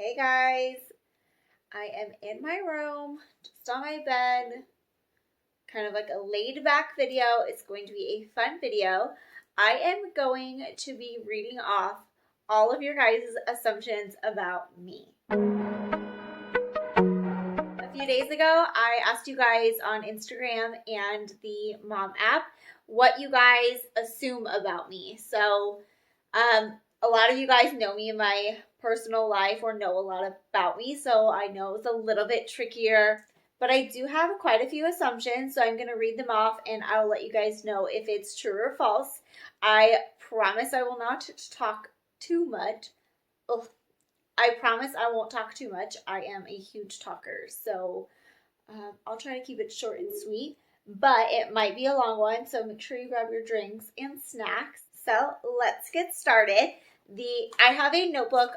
Hey guys, I am in my room, just on my bed, kind of like a laid back video. It's going to be a fun video. I am going to be reading off all of your guys' assumptions about me. A few days ago, I asked you guys on Instagram and the mom app what you guys assume about me. So, a lot of you guys know me in my personal life or know a lot about me, so I know it's a little bit trickier, but I do have quite a few assumptions, so I'm going to read them off and I'll let you guys know if it's true or false. I promise I will not talk too much. Ugh. I promise I won't talk too much. I am a huge talker, so I'll try to keep it short and sweet, but it might be a long one, so make sure you grab your drinks and snacks. So let's get started. I have a notebook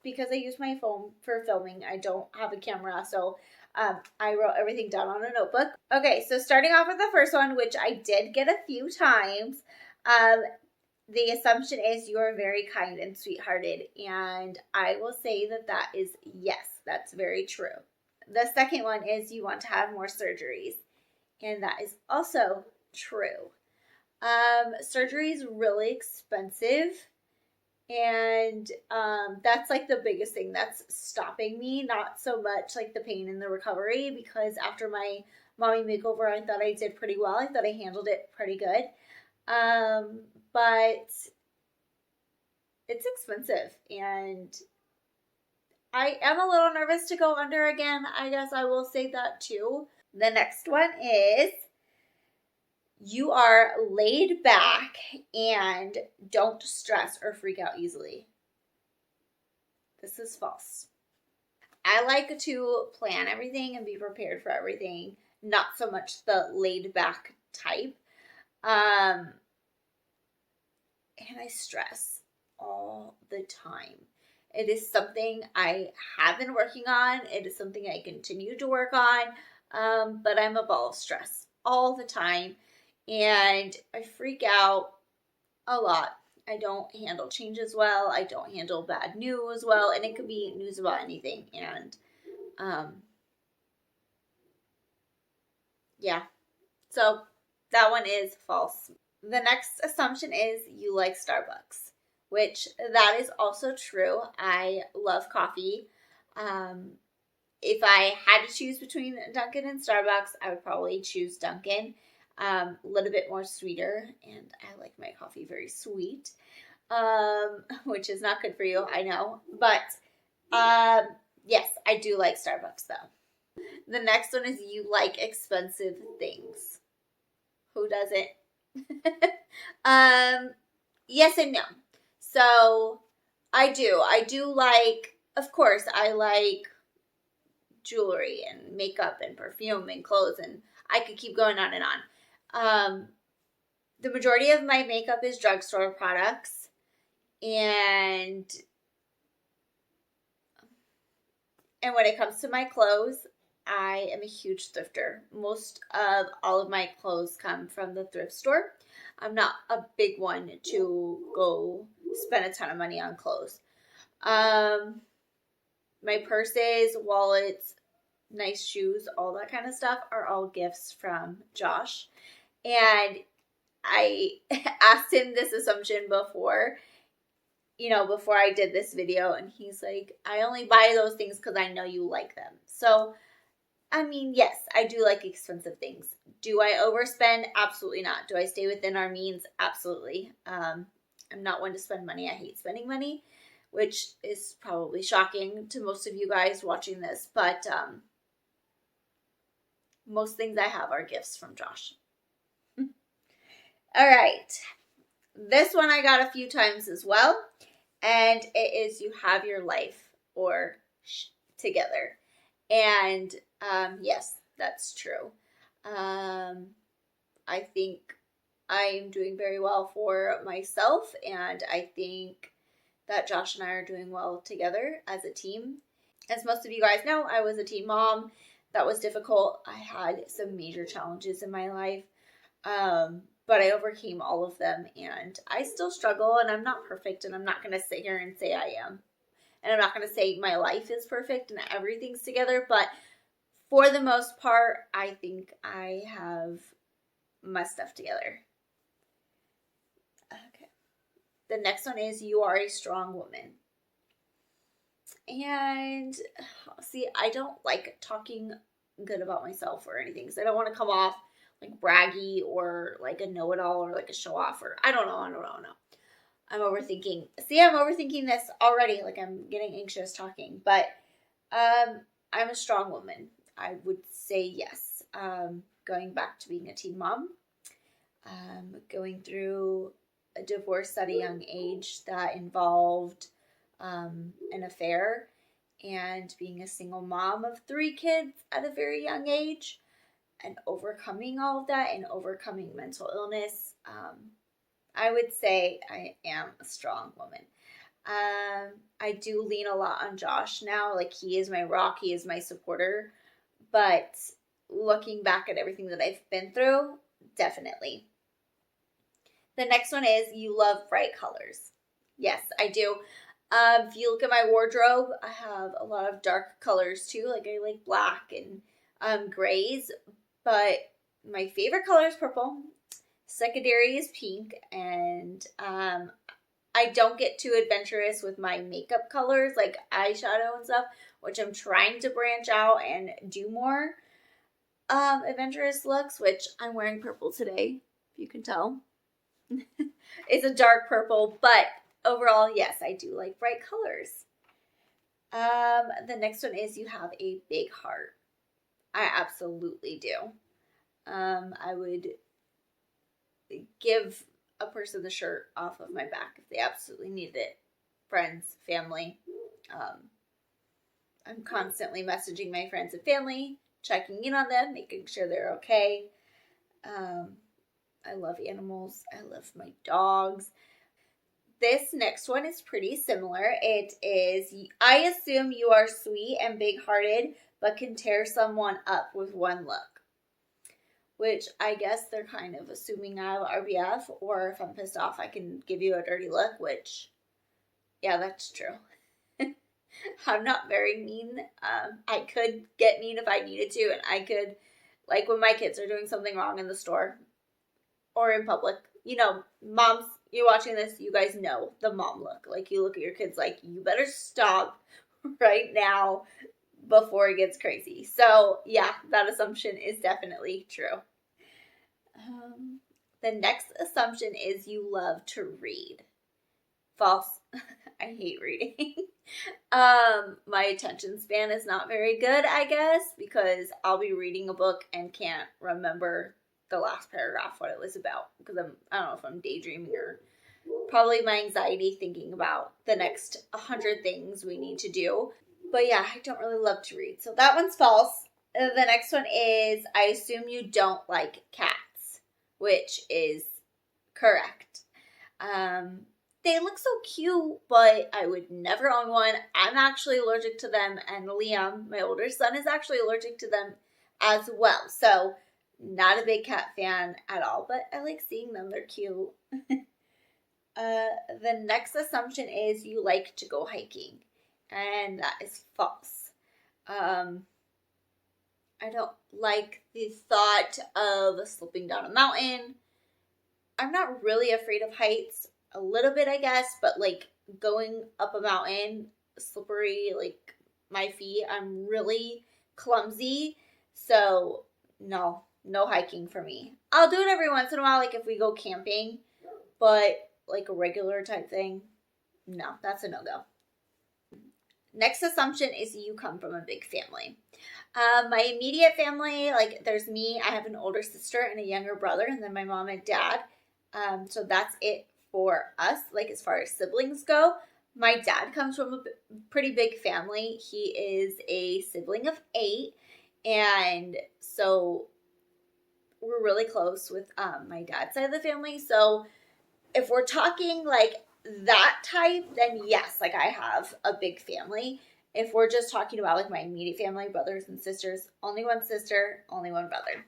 because I use my phone for filming. I don't have a camera, so I wrote everything down on a notebook. Okay, so starting off with the first one, which I did get a few times. The assumption is you are very kind and sweethearted, and I will say that is yes, that's very true. The second one is you want to have more surgeries, and that is also true. Surgery is really expensive, and that's like the biggest thing that's stopping me, not so much like the pain and the recovery, because after my mommy makeover, I thought I did pretty well. I thought I handled it pretty good. But it's expensive, and I am a little nervous to go under again. I guess I will say that too. The next one is you are laid back and don't stress or freak out easily. This is false. I like to plan everything and be prepared for everything, not so much the laid back type. And I stress all the time. It is something I have been working on. It is something I continue to work on. But I'm a ball of stress all the time. And I freak out a lot. I don't handle changes well. I don't handle bad news well. And it could be news about anything. And yeah. So that one is false. The next assumption is you like Starbucks, which that is also true. I love coffee. If I had to choose between Dunkin' and Starbucks, I would probably choose Dunkin'. A little bit more sweeter, and I like my coffee very sweet, which is not good for you, I know. But yes, I do like Starbucks though. The next one is you like expensive things. Who doesn't? Yes and no. So I do like, of course, I like jewelry and makeup and perfume and clothes, and I could keep going on and on. The majority of my makeup is drugstore products, and when it comes to my clothes, I am a huge thrifter. Most of all of my clothes come from the thrift store. I'm not a big one to go spend a ton of money on clothes. My purses, wallets, nice shoes, all that kind of stuff are all gifts from Josh. And I asked him this assumption before I did this video, and he's like, I only buy those things because I know you like them. So I mean, yes, I do like expensive things. Do I overspend? Absolutely not. Do I stay within our means? Absolutely. I'm not one to spend money. I hate spending money, which is probably shocking to most of you guys watching this, but most things I have are gifts from Josh. All right. This one I got a few times as well, and it is you have your life or together. And yes, that's true. I think I'm doing very well for myself, and I think that Josh and I are doing well together as a team. As most of you guys know, I was a teen mom. That was difficult. I had some major challenges in my life, but I overcame all of them, and I still struggle, and I'm not perfect, and I'm not going to sit here and say I am. And I'm not going to say my life is perfect and everything's together, but for the most part, I think I have my stuff together. Okay. The next one is you are a strong woman. And see, I don't like talking good about myself or anything because I don't want to come off like braggy or like a know-it-all or like a show-off or I don't know. I'm overthinking. See, I'm overthinking this already. Like I'm getting anxious talking, but I'm a strong woman. I would say yes. Going back to being a teen mom, going through a divorce at a young age that involved an affair, and being a single mom of 3 kids at a very young age, and overcoming all of that and overcoming mental illness. I would say I am a strong woman. I do lean a lot on Josh now. Like, he is my rock, he is my supporter. But looking back at everything that I've been through, definitely. The next one is you love bright colors. Yes, I do. If you look at my wardrobe, I have a lot of dark colors too. Like, I like black and grays. But my favorite color is purple. Secondary is pink. And I don't get too adventurous with my makeup colors, like eyeshadow and stuff, which I'm trying to branch out and do more adventurous looks, which I'm wearing purple today, if you can tell. It's a dark purple, but overall, yes, I do like bright colors. The next one is you have a big heart. I absolutely do. I would give a person the shirt off of my back if they absolutely needed it. Friends, family. I'm constantly messaging my friends and family, checking in on them, making sure they're okay. I love animals. I love my dogs. This next one is pretty similar. It is, I assume you are sweet and big-hearted, but can tear someone up with one look. Which I guess they're kind of assuming I have RBF, or if I'm pissed off, I can give you a dirty look, which, yeah, that's true. I'm not very mean. I could get mean if I needed to, and I could, like when my kids are doing something wrong in the store or in public, you know, moms, you're watching this, you guys know the mom look. Like, you look at your kids like, you better stop right now before it gets crazy. So, yeah, that assumption is definitely true. The next assumption is you love to read. False. I hate reading. My attention span is not very good, I guess, because I'll be reading a book and can't remember the last paragraph, what it was about, because I don't know if I'm daydreaming or probably my anxiety thinking about the next 100 things we need to do. But yeah, I don't really love to read. So that one's false. The next one is, I assume you don't like cats, which is correct. They look so cute, but I would never own one. I'm actually allergic to them, and Liam, my older son, is actually allergic to them as well. So not a big cat fan at all, but I like seeing them. They're cute. The next assumption is you like to go hiking, and that is false. I don't like the thought of slipping down a mountain. I'm not really afraid of heights. A little bit, I guess, but like going up a mountain, slippery, like my feet, I'm really clumsy. So no hiking for me. I'll do it every once in a while, like if we go camping, but like a regular type thing, no, that's a no-go. Next assumption is you come from a big family. My immediate family, like there's me, I have an older sister and a younger brother, and then my mom and dad. So that's it for us, like as far as siblings go. My dad comes from a pretty big family. He is a sibling of 8, and so we're really close with my dad's side of the family. So if we're talking like that type, then yes, like I have a big family. If we're just talking about like my immediate family, brothers and sisters, only one sister, only one brother.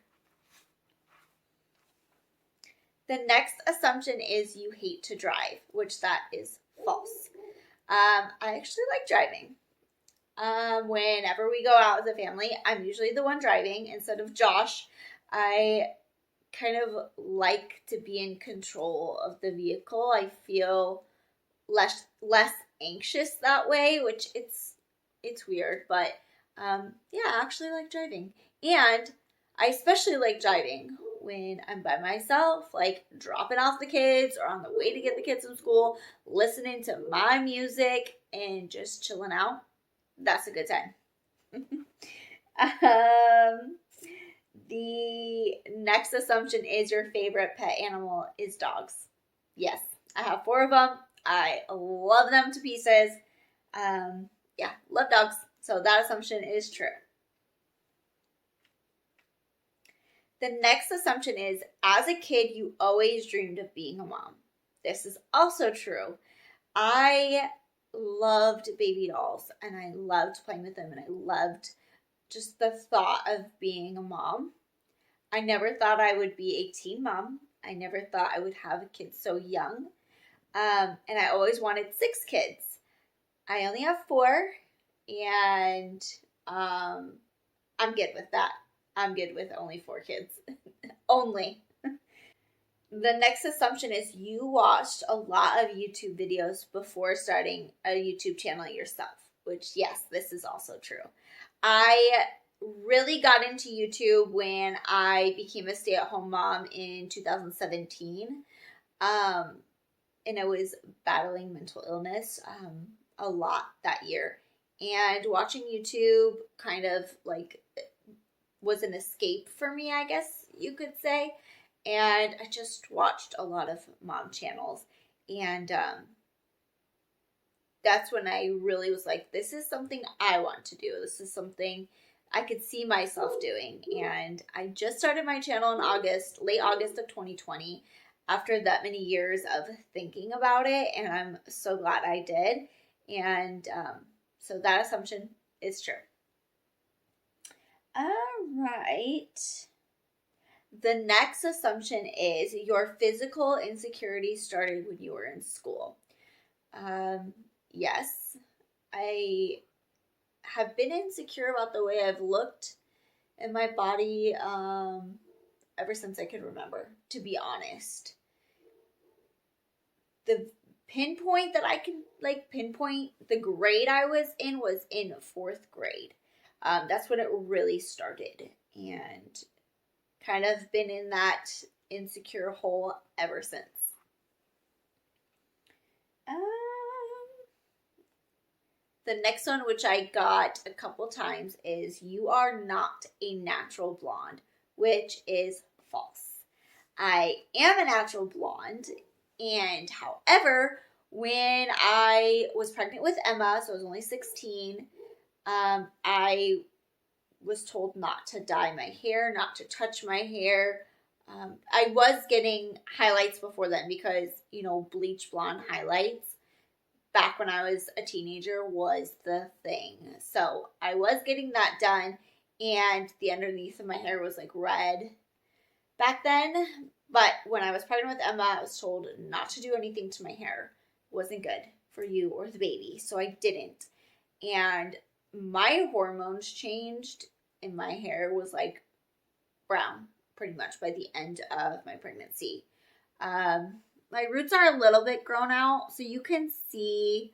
The next assumption is you hate to drive, which that is false. I actually like driving. Whenever we go out as a family, I'm usually the one driving instead of Josh. I kind of like to be in control of the vehicle. I feel less anxious that way, which it's weird, but yeah, I actually like driving. And I especially like driving when I'm by myself, like dropping off the kids or on the way to get the kids from school, listening to my music and just chilling out. That's a good time. um, the next assumption is your favorite pet animal is dogs. Yes, I have 4 of them. I love them to pieces. Yeah, love dogs. So that assumption is true. The next assumption is as a kid, you always dreamed of being a mom. This is also true. I loved baby dolls and I loved playing with them and I loved just the thought of being a mom. I never thought I would be a teen mom. I never thought I would have a kid so young. And I always wanted 6 kids. I only have 4, and I'm good with that. I'm good with only 4 kids. Only. The next assumption is you watched a lot of YouTube videos before starting a YouTube channel yourself, which, yes, this is also true. I really got into YouTube when I became a stay-at-home mom in 2017. And I was battling mental illness a lot that year. And watching YouTube kind of like was an escape for me, I guess you could say. And I just watched a lot of mom channels. And that's when I really was like, this is something I want to do. This is something I could see myself doing. And I just started my channel in August, late August of 2020, after that many years of thinking about it. And I'm so glad I did. And so that assumption is true. All right. The next assumption is your physical insecurity started when you were in school. Yes, I have been insecure about the way I've looked in my body ever since I can remember, to be honest. The pinpoint that I can pinpoint the grade I was in 4th grade. That's when it really started, and kind of been in that insecure hole ever since. The next one, which I got a couple times, is you are not a natural blonde, which is false. I am a natural blonde, and however, when I was pregnant with Emma, so I was only 16, I was told not to dye my hair, not to touch my hair. I was getting highlights before then because, bleach blonde highlights back when I was a teenager was the thing. So I was getting that done, and the underneath of my hair was like red back then. But when I was pregnant with Emma, I was told not to do anything to my hair. It wasn't good for you or the baby. So I didn't. And my hormones changed, and my hair was like brown pretty much by the end of my pregnancy. My roots are a little bit grown out, so you can see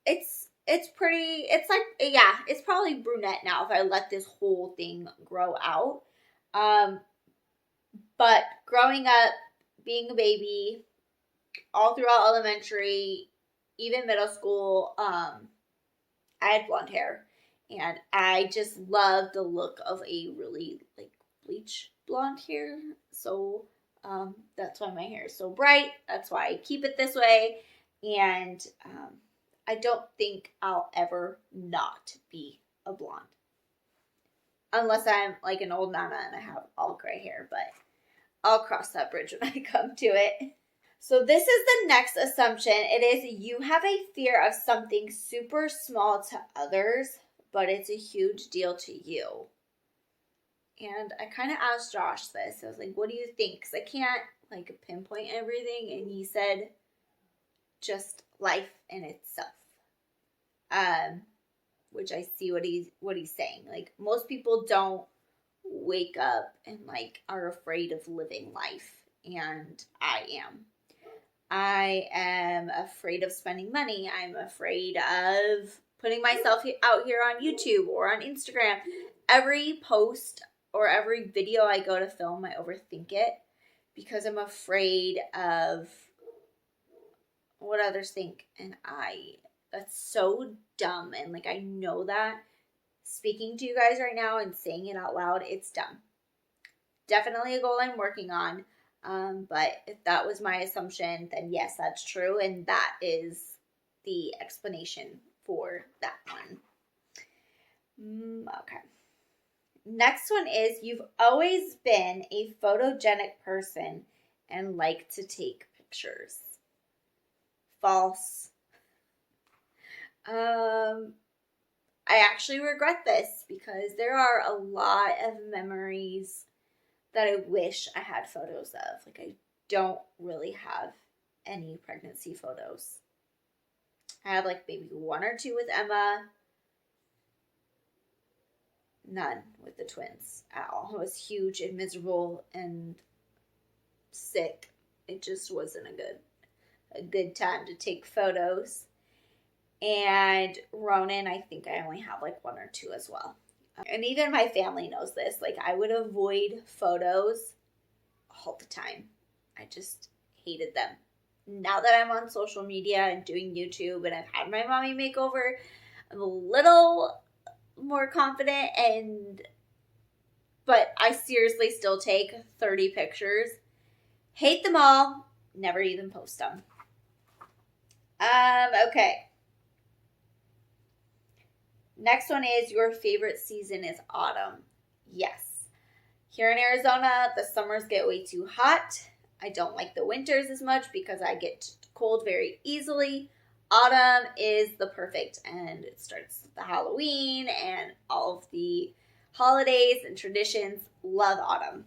it's pretty, it's like, yeah, it's probably brunette now if I let this whole thing grow out. But growing up, being a baby, all throughout elementary, even middle school, I had blonde hair. And I just love the look of a really bleach blonde hair. So that's why my hair is so bright. That's why I keep it this way. And I don't think I'll ever not be a blonde. Unless I'm like an old nana and I have all gray hair. But I'll cross that bridge when I come to it. So this is the next assumption. It is you have a fear of something super small to others, but it's a huge deal to you. And I kind of asked Josh this. I was like, what do you think? Because I can't pinpoint everything. And he said, just life in itself. Which I see what he's saying. Like, most people don't wake up and like are afraid of living life, and I am afraid of spending money. I'm afraid of putting myself out here on YouTube or on Instagram. Every post or every video I go to film, I overthink it because I'm afraid of what others think. And that's so dumb. And like, I know that speaking to you guys right now and saying it out loud, it's dumb. Definitely a goal I'm working on. But if that was my assumption, then yes, that's true. And that is the explanation for that one. Okay. Next one is, you've always been a photogenic person and like to take pictures. False. I actually regret this because there are a lot of memories that I wish I had photos of. Like, I don't really have any pregnancy photos. I have like maybe one or two with Emma. None with the twins at all. I was huge and miserable and sick. It just wasn't a good time to take photos. And Ronan, I think I only have like one or two as well. And even my family knows this. Like, I would avoid photos all the time. I just hated them. Now that I'm on social media and doing YouTube and I've had my mommy makeover, I'm a little more confident, but I seriously still take 30 pictures. Hate them all. Never even post them. Okay. Next one is, your favorite season is autumn. Yes. Here in Arizona, the summers get way too hot. I don't like the winters as much because I get cold very easily. Autumn is the perfect, and it starts the Halloween and all of the holidays and traditions. Love autumn.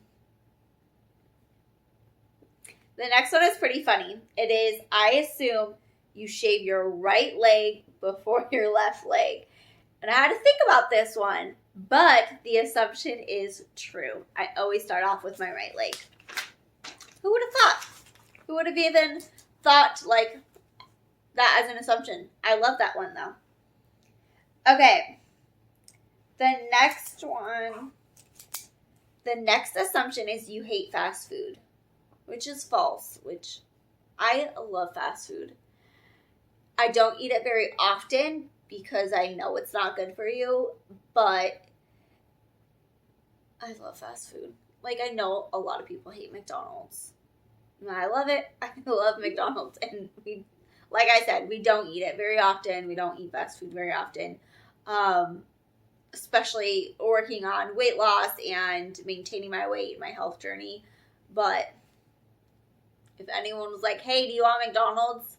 The next one is pretty funny. It is, I assume you shave your right leg before your left leg. And I had to think about this one, but the assumption is true. I always start off with my right leg. Who would have thought? Who would have even thought like that as an assumption? I love that one though. Okay. The next assumption is you hate fast food, which is false, which I love fast food. I don't eat it very often because I know it's not good for you, but I love fast food. Like, I know a lot of people hate McDonald's. I love it. I love McDonald's. And like I said, we don't eat it very often. We don't eat fast food very often. Especially working on weight loss and maintaining my weight, my health journey. But if anyone was like, hey, do you want McDonald's?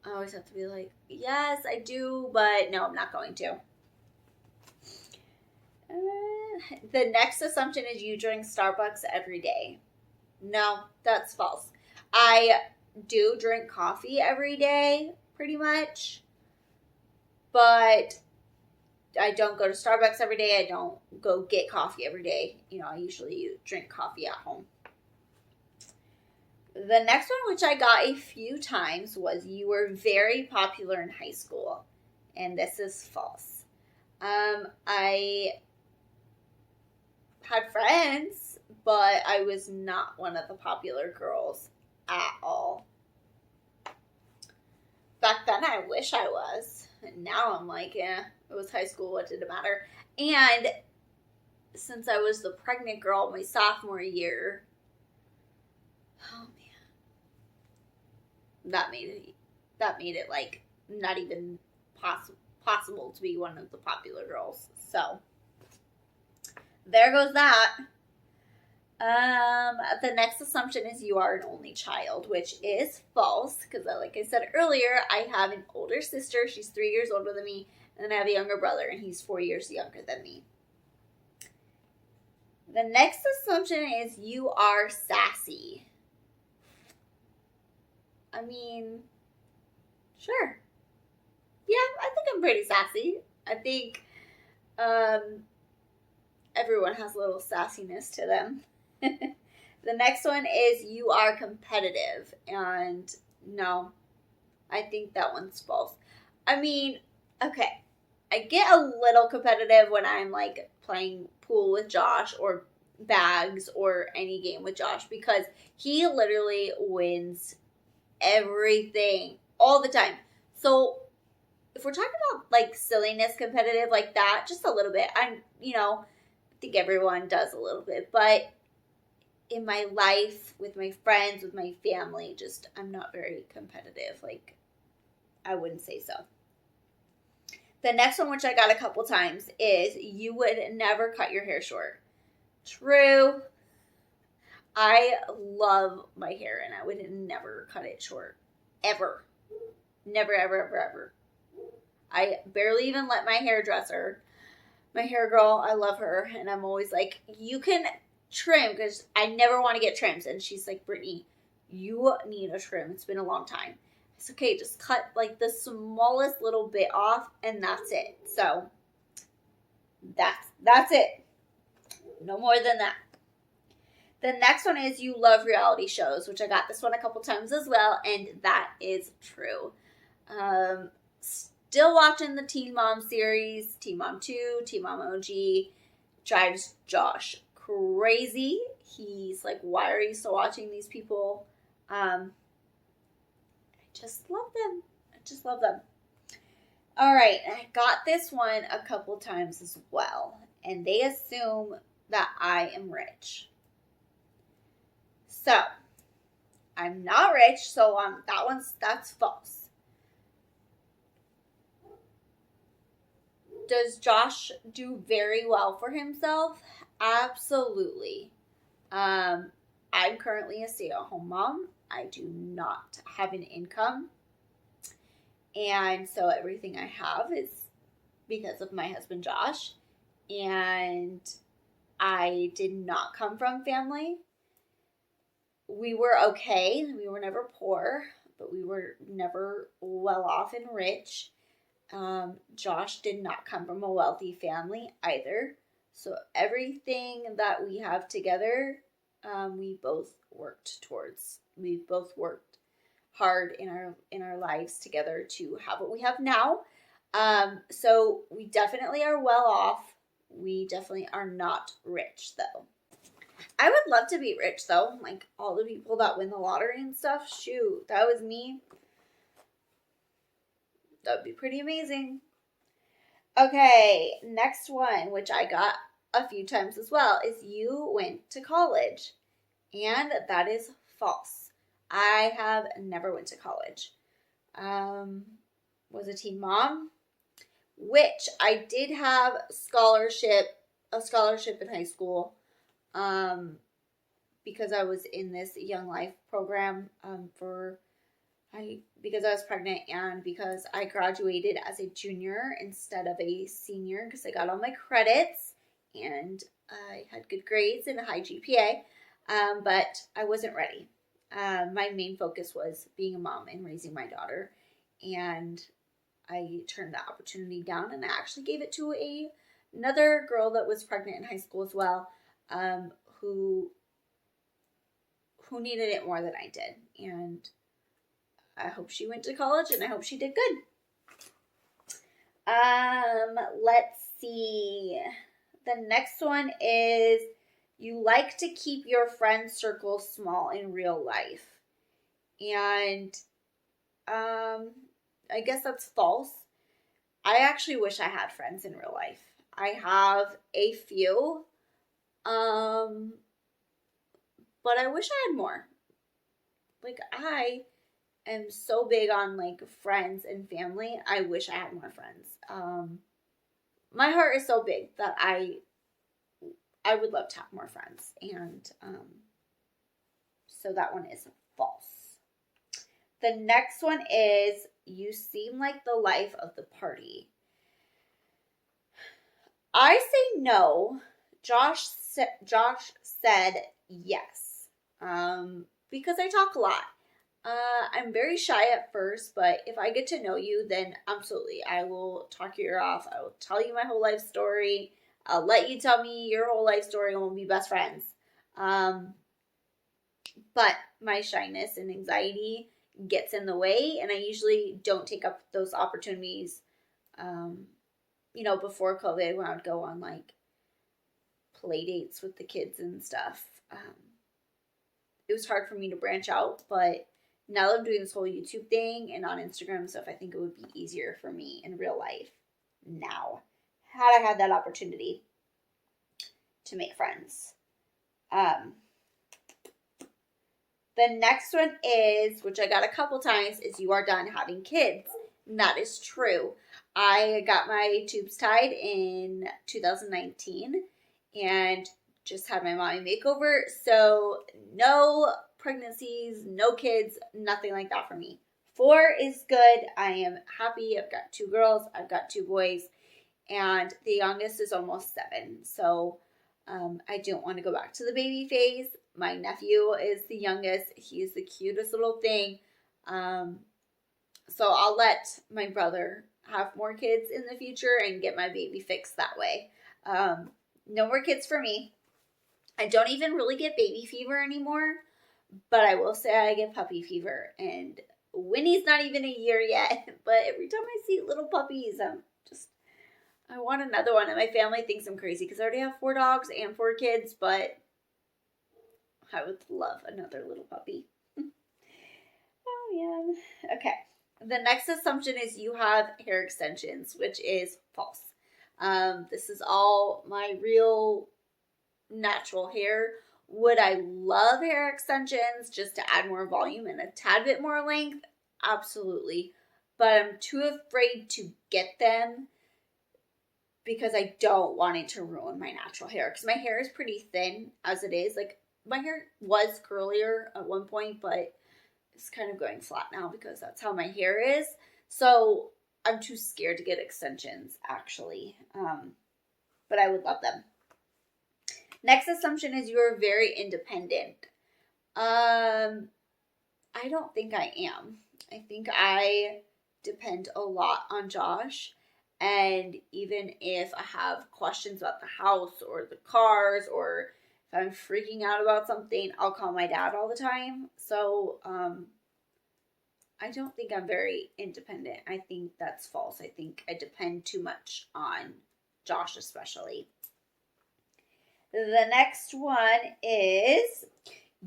I always have to be like, yes, I do, but no, I'm not going to. The next assumption is you drink Starbucks every day. No, that's false. I do drink coffee every day, pretty much, but I don't go to Starbucks every day. I don't go get coffee every day. I usually drink coffee at home. The next one, which I got a few times, was you were very popular in high school. And this is false. I had friends, but I was not one of the popular girls at all. Back then, I wish I was. And now I'm like, it was high school. What did it matter? And since I was the pregnant girl my sophomore year, oh man, that made it like not even possible to be one of the popular girls. So there goes that. The next assumption is you are an only child, which is false because, like I said earlier, I have an older sister. She's 3 years older than me, and then I have a younger brother, and he's 4 years younger than me. The next assumption is you are sassy. I mean, Sure. Yeah, I think I'm pretty sassy. I think um, everyone has a little sassiness to them. The next one is you are competitive. And no, I think that one's false. I mean, okay, I get a little competitive when I'm like playing pool with Josh or bags or any game with Josh because he literally wins everything all the time. So if we're talking about like silliness competitive like that, just a little bit, I think everyone does a little bit, but in my life, with my friends, with my family, just I'm not very competitive. Like, I wouldn't say so. The next one, which I got a couple times, is you would never cut your hair short. True. I love my hair and I would never cut it short. Ever. Never, ever, ever, ever. I barely even let my hairdresser, my hair girl, I love her. And I'm always like, you can trim because I never want to get trims. And she's like, Brittany, you need a trim. It's been a long time. It's okay. Just cut like the smallest little bit off and that's it. So that's it. No more than that. The next one is you love reality shows, which I got this one a couple times as well, and that is true. Still watching the Teen Mom series, Teen Mom 2, Teen Mom OG, drives Josh crazy. He's like, why are you still watching these people? I just love them. I just love them. All right, I got this one a couple times as well, and they assume that I am rich. So, I'm not rich, so that's false. Does Josh do very well for himself? Absolutely. I'm currently a stay-at-home mom. I do not have an income. And so everything I have is because of my husband Josh. And I did not come from family. We were okay. We were never poor, but we were never well off and rich. Josh did not come from a wealthy family either. So everything that we have together, we both worked towards. We both worked hard in our lives together to have what we have now. So we definitely are well off. We definitely are not rich though. I would love to be rich though. Like all the people that win the lottery and stuff. Shoot, that was me. That would be pretty amazing. Okay, next one, which I got a few times as well, is you went to college. And that is false. I have never went to college. Was a teen mom, which I did have a scholarship in high school. Because I was in this Young Life program because I was pregnant and because I graduated as a junior instead of a senior because I got all my credits and I had good grades and a high GPA, but I wasn't ready. My main focus was being a mom and raising my daughter, and I turned that opportunity down and I actually gave it to another girl that was pregnant in high school as well, who needed it more than I did. And I hope she went to college and I hope she did good. Let's see. The next one is you like to keep your friend circle small in real life. And I guess that's false. I actually wish I had friends in real life. I have a few. But I wish I had more. Like, I am so big on, like, friends and family. I wish I had more friends. My heart is so big that I would love to have more friends. And so that one is false. The next one is you seem like the life of the party. I say no. Josh said yes. Because I talk a lot. I'm very shy at first, but if I get to know you, then absolutely, I will talk your ear off. I will tell you my whole life story. I'll let you tell me your whole life story, and we'll be best friends. Um, but my shyness and anxiety gets in the way, and I usually don't take up those opportunities. Um, before COVID, when I would go on like play dates with the kids and stuff, it was hard for me to branch out. But now that I'm doing this whole YouTube thing and on Instagram and stuff, I think it would be easier for me in real life now, had I had that opportunity to make friends. The next one is, which I got a couple times, is you are done having kids. And that is true. I got my tubes tied in 2019 and just had my mommy makeover. So no pregnancies, no kids, nothing like that for me. 4 is good. I am happy. I've got 2 girls. I've got 2 boys. And the youngest is almost 7. So I don't want to go back to the baby phase. My nephew is the youngest. He's the cutest little thing. So I'll let my brother have more kids in the future and get my baby fixed that way. No more kids for me. I don't even really get baby fever anymore, but I will say I get puppy fever. And Winnie's not even a year yet, but every time I see little puppies, I want another one. And my family thinks I'm crazy because I already have 4 dogs and 4 kids, but I would love another little puppy. Oh, yeah. Okay. The next assumption is you have hair extensions, which is false. This is all my real natural hair. Would I love hair extensions just to add more volume and a tad bit more length? Absolutely. But I'm too afraid to get them because I don't want it to ruin my natural hair. Because my hair is pretty thin as it is. Like, my hair was curlier at one point, but it's kind of going flat now because that's how my hair is. So I'm too scared to get extensions, actually. But I would love them. Next assumption is you're very independent. I don't think I am. I think I depend a lot on Josh. And even if I have questions about the house or the cars, or if I'm freaking out about something, I'll call my dad all the time. So I don't think I'm very independent. I think that's false. I think I depend too much on Josh especially. The next one is,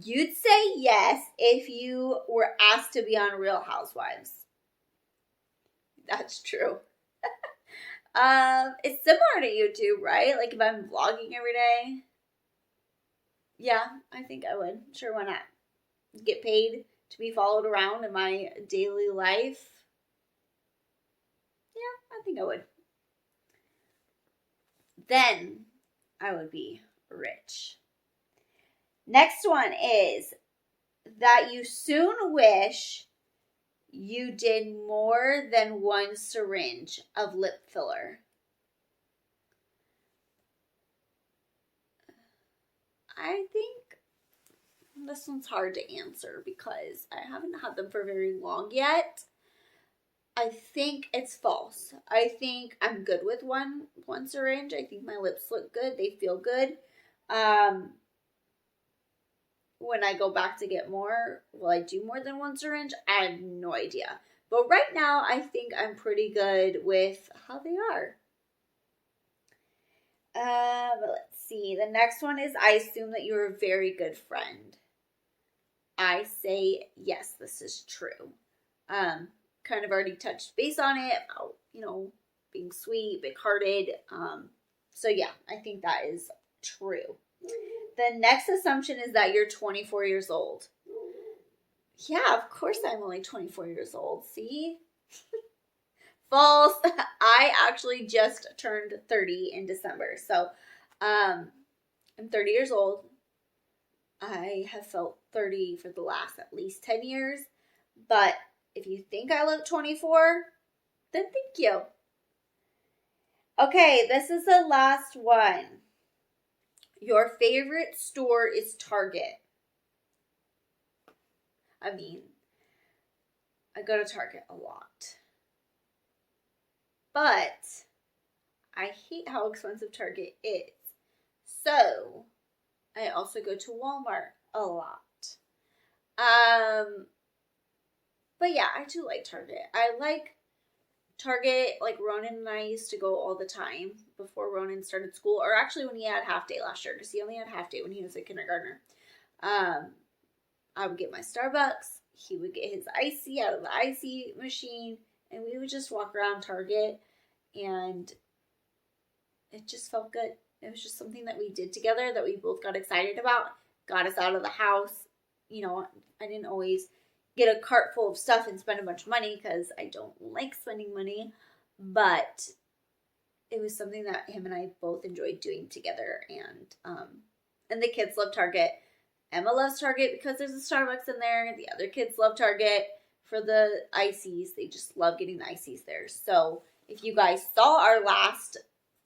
you'd say yes if you were asked to be on Real Housewives. That's true. It's similar to YouTube, right? Like if I'm vlogging every day. Yeah, I think I would. Sure, why not? Get paid to be followed around in my daily life. Yeah, I think I would. Then I would be rich. Next one is that you soon wish you did more than 1 syringe of lip filler. I think this one's hard to answer because I haven't had them for very long yet. I think it's false. I think I'm good with one syringe. I think my lips look good. They feel good. When I go back to get more, will I do more than 1 syringe? I have no idea. But right now, I think I'm pretty good with how they are. But let's see. The next one is, I assume that you're a very good friend. I say yes, this is true. Kind of already touched base on it about, being sweet, big-hearted. So yeah, I think that is true. The next assumption is that you're 24 years old. Yeah, of course I'm only 24 years old. See? False. I actually just turned 30 in December. So, I'm 30 years old. I have felt 30 for the last at least 10 years. But if you think I look 24, then thank you. Okay, this is the last one. Your favorite store is Target. I mean, I go to Target a lot. But I hate how expensive Target is. So I also go to Walmart a lot. But yeah, I do like Target. I like Target, like Ronan and I used to go all the time before Ronan started school, or actually when he had half day last year, because he only had half day when he was a kindergartner. I would get my Starbucks, he would get his icy out of the icy machine, and we would just walk around Target, and it just felt good. It was just something that we did together that we both got excited about, got us out of the house. You know, I didn't always get a cart full of stuff and spend a bunch of money because I don't like spending money, but it was something that him and I both enjoyed doing together, and the kids love Target. Emma loves Target because there's a Starbucks in there. The other kids love Target for the ices. They just love getting the ices there. So if you guys saw our last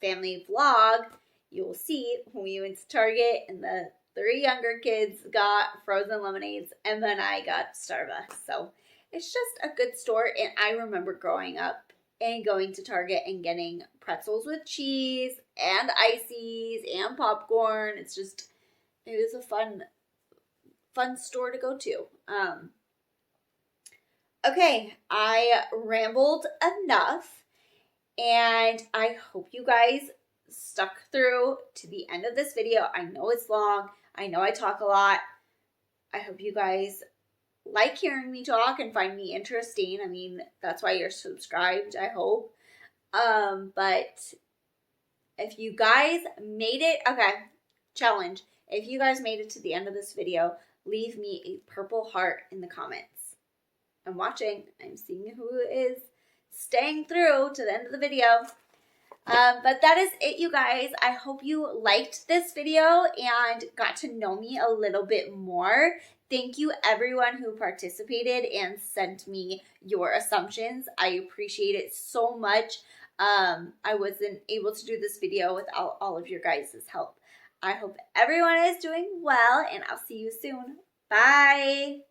family vlog, you'll see when we went to Target and the 3 younger kids got frozen lemonades, and then I got Starbucks. So it's just a good store. And I remember growing up and going to Target and getting pretzels with cheese and ices and popcorn. It was a fun store to go to. Okay, I rambled enough, and I hope you guys stuck through to the end of this video. I know it's long. I know I talk a lot. I hope you guys like hearing me talk and find me interesting. I mean, that's why you're subscribed, I hope. But if you guys made it, okay, challenge. If you guys made it to the end of this video, leave me a purple heart in the comments. I'm watching. I'm seeing who is staying through to the end of the video. But that is it, you guys. I hope you liked this video and got to know me a little bit more. Thank you, everyone who participated and sent me your assumptions. I appreciate it so much. I wasn't able to do this video without all of your guys' help. I hope everyone is doing well, and I'll see you soon. Bye!